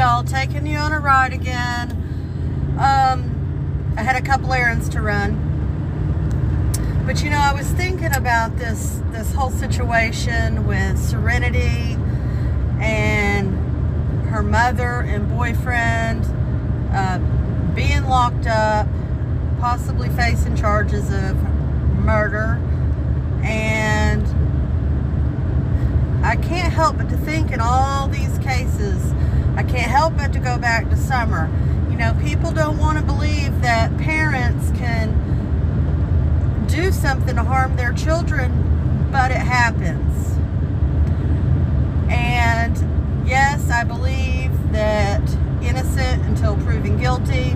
y'all, taking you on a ride again. I had a couple errands to run, but you know, I was thinking about this whole situation with Serenity and her mother and boyfriend being locked up, possibly facing charges of murder, and I can't help but to think in all these cases, I can't help but to go back to Summer. You know, people don't want to believe that parents can do something to harm their children, but it happens. And yes, I believe that innocent until proven guilty.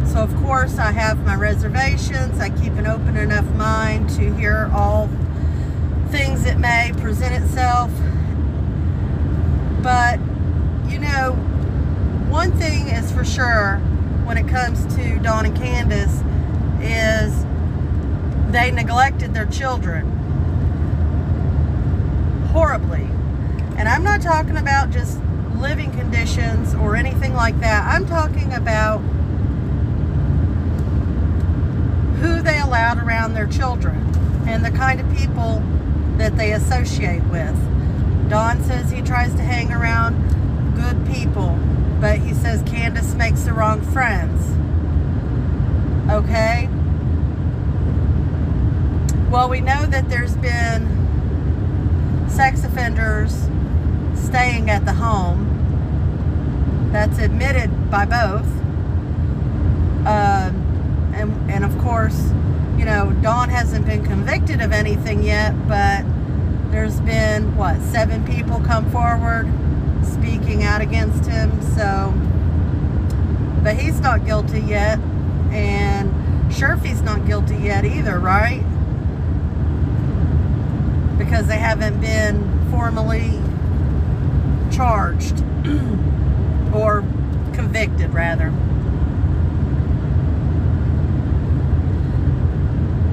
So of course I have my reservations. I keep an open enough mind to hear all things that may present itself. But you know, one thing is for sure when it comes to Dawn and Candace is they neglected their children horribly. And I'm not talking about just living conditions or anything like that. I'm talking about who they allowed around their children and the kind of people that they associate with. Don says he tries to hang around good people, but he says Candace makes the wrong friends. Okay? Well, we know that there's been sex offenders staying at the home. That's admitted by both. And of course, you know, Dawn hasn't been convicted of anything yet, but there's been, what, 7 people come forward speaking out against him, so, but he's not guilty yet, and Sherfy's not guilty yet either, right? Because they haven't been formally charged or convicted, rather.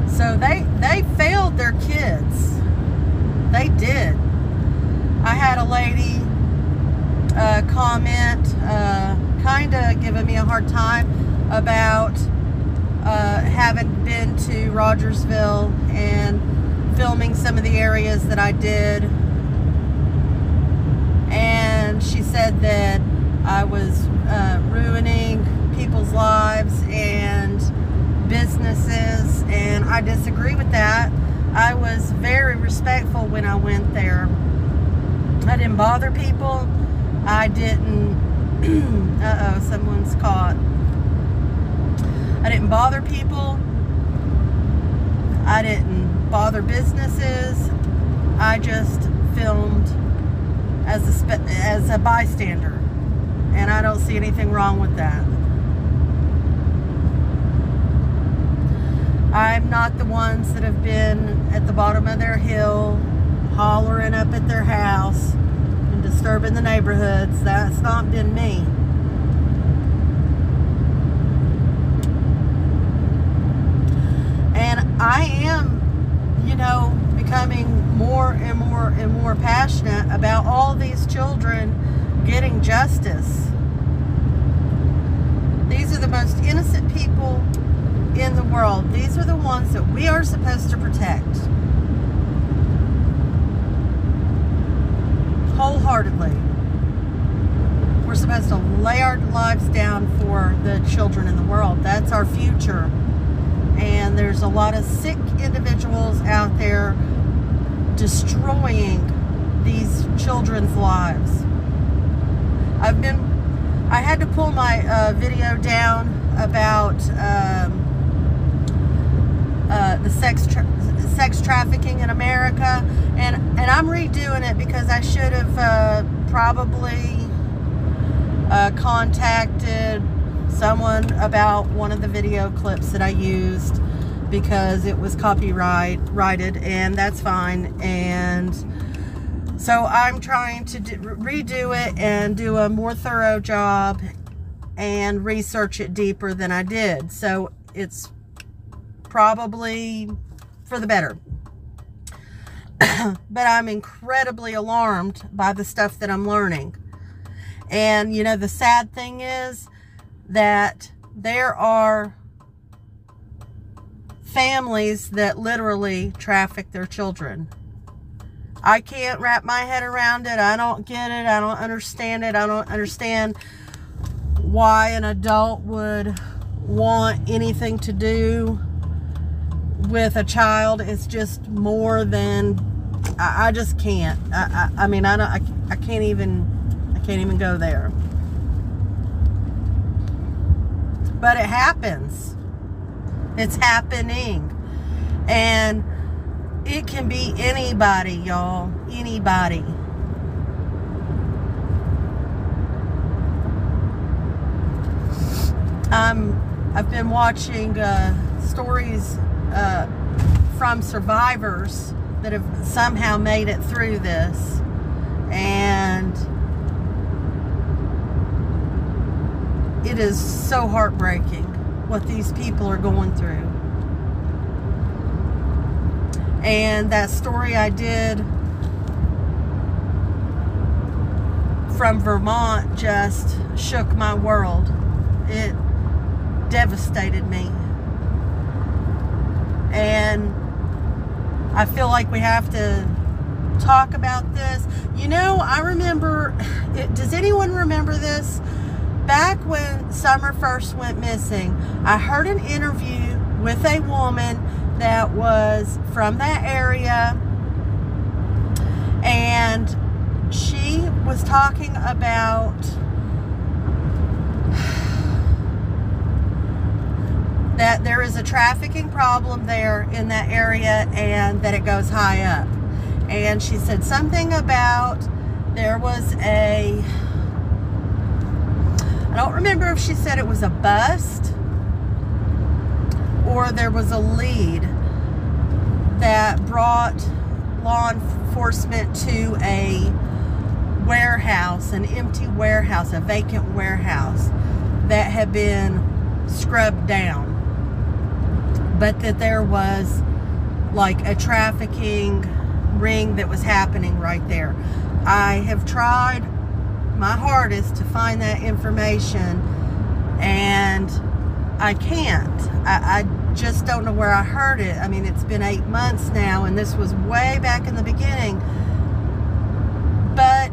So they failed their kids. They did. I had a lady comment, kind of giving me a hard time about having been to Rogersville and filming some of the areas that I did. And she said that I was ruining people's lives and businesses, and I disagree with that. I was very respectful when I went there. I didn't bother people. I didn't uh-oh, someone's caught. I didn't bother people. I didn't bother businesses. I just filmed as a bystander, and I don't see anything wrong with that. I'm not the ones that have been at the bottom of their hill hollering up at their house and disturbing the neighborhoods. That's not been me. And I am, you know, becoming more and more and more passionate about all these children getting justice. These are the most innocent people in the world. These are the ones that we are supposed to protect wholeheartedly. We're supposed to lay our lives down for the children in the world. That's our future. And there's a lot of sick individuals out there destroying these children's lives. I had to pull my video down about the sex trafficking in America, and I'm redoing it because I should have probably contacted someone about one of the video clips that I used, because it was copyrighted, and that's fine. And so I'm trying to redo it and do a more thorough job and research it deeper than I did. So it's probably for the better. But I'm incredibly alarmed by the stuff that I'm learning. And, you know, the sad thing is that there are families that literally traffic their children. I can't wrap my head around it. I don't get it. I don't understand it. I don't understand why an adult would want anything to do with a child. It's just more than, I just can't. I mean, I can't even go there. But it happens. It's happening. And it can be anybody, y'all. Anybody. I've been watching stories from survivors that have somehow made it through this. And it is so heartbreaking what these people are going through. And that story I did from Vermont just shook my world. It devastated me. And I feel like we have to talk about this. You know, I remember, does anyone remember this? Back when Summer first went missing, I heard an interview with a woman that was from that area, and she was talking about that there is a trafficking problem there in that area, and that it goes high up. And she said something about there was a, I don't remember if she said it was a bust or there was a lead that brought law enforcement to a warehouse, an empty warehouse, a vacant warehouse that had been scrubbed down. But that there was like a trafficking ring that was happening right there. I have tried my hardest to find that information, and I can't. I just don't know where I heard it. I mean, it's been 8 months now, and this was way back in the beginning. But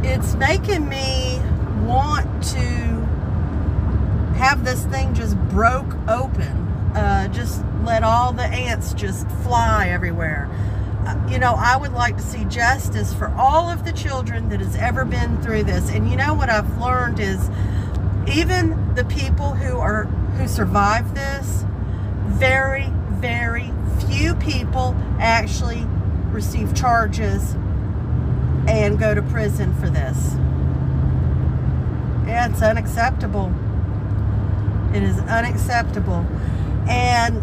it's making me want to have this thing just broke open. Just let all the ants just fly everywhere. You know, I would like to see justice for all of the children that has ever been through this. And you know what I've learned is, even the people who survived this, very, very few people actually receive charges and go to prison for this. Yeah, it's unacceptable. It is unacceptable. And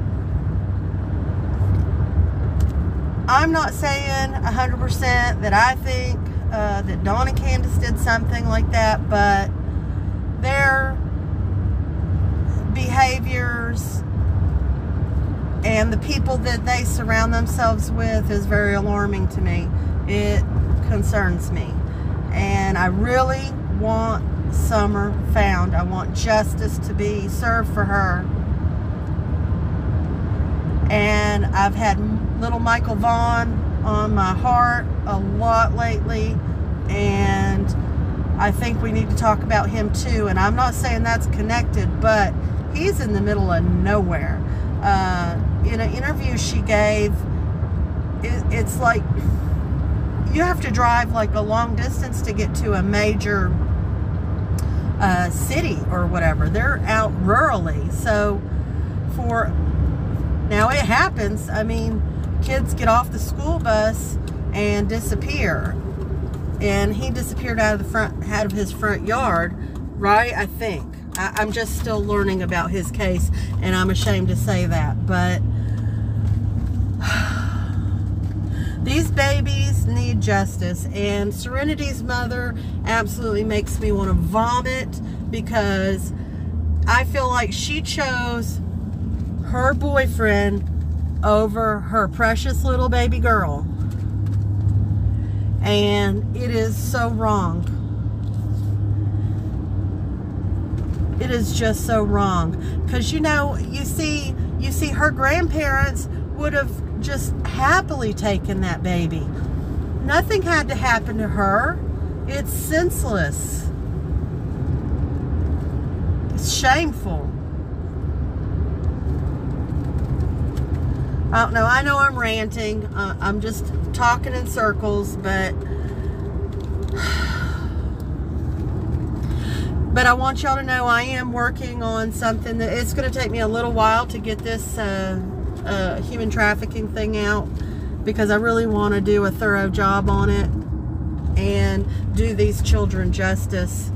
I'm not saying 100% that I think that Dawn and Candace did something like that, but their behaviors and the people that they surround themselves with is very alarming to me. It concerns me. And I really want Summer found. I want justice to be served for her. And I've had little Michael Vaughn on my heart a lot lately, and I think we need to talk about him too. And I'm not saying that's connected, but he's in the middle of nowhere. In an interview she gave, it's like you have to drive like a long distance to get to a major city or whatever. They're out rurally. So now it happens. I mean, kids get off the school bus and disappear. And he disappeared out of his front yard, right? I think. I'm just still learning about his case, and I'm ashamed to say that. But these babies need justice, and Serenity's mother absolutely makes me want to vomit, because I feel like she chose her boyfriend over her precious little baby girl. And it is so wrong. It is just so wrong. Because, you know, you see her grandparents would have just happily taken that baby. Nothing had to happen to her. It's senseless. It's shameful. I don't know. I know I'm ranting. I'm just talking in circles, but I want y'all to know I am working on something that it's going to take me a little while to get this human trafficking thing out, because I really want to do a thorough job on it and do these children justice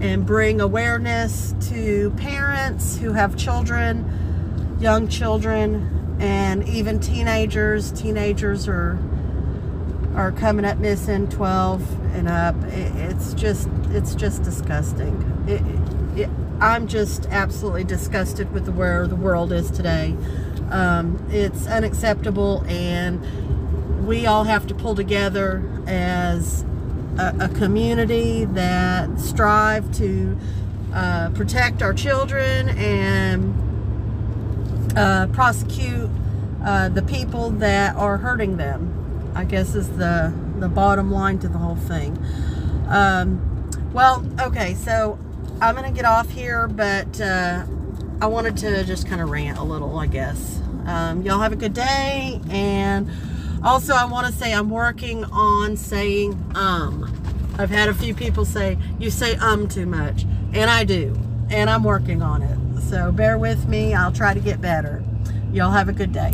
and bring awareness to parents who have children, young children, and even teenagers. Teenagers are coming up missing, 12 and up. It's just disgusting. I'm just absolutely disgusted with where the world is today. It's unacceptable, and we all have to pull together as a community that strive to protect our children and prosecute the people that are hurting them, I guess is the bottom line to the whole thing. Well, okay, so I'm going to get off here, but I wanted to just kind of rant a little, I guess. Y'all have a good day, and also I want to say I'm working on saying I've had a few people say, you say too much, and I do, and I'm working on it. So bear with me. I'll try to get better. Y'all have a good day.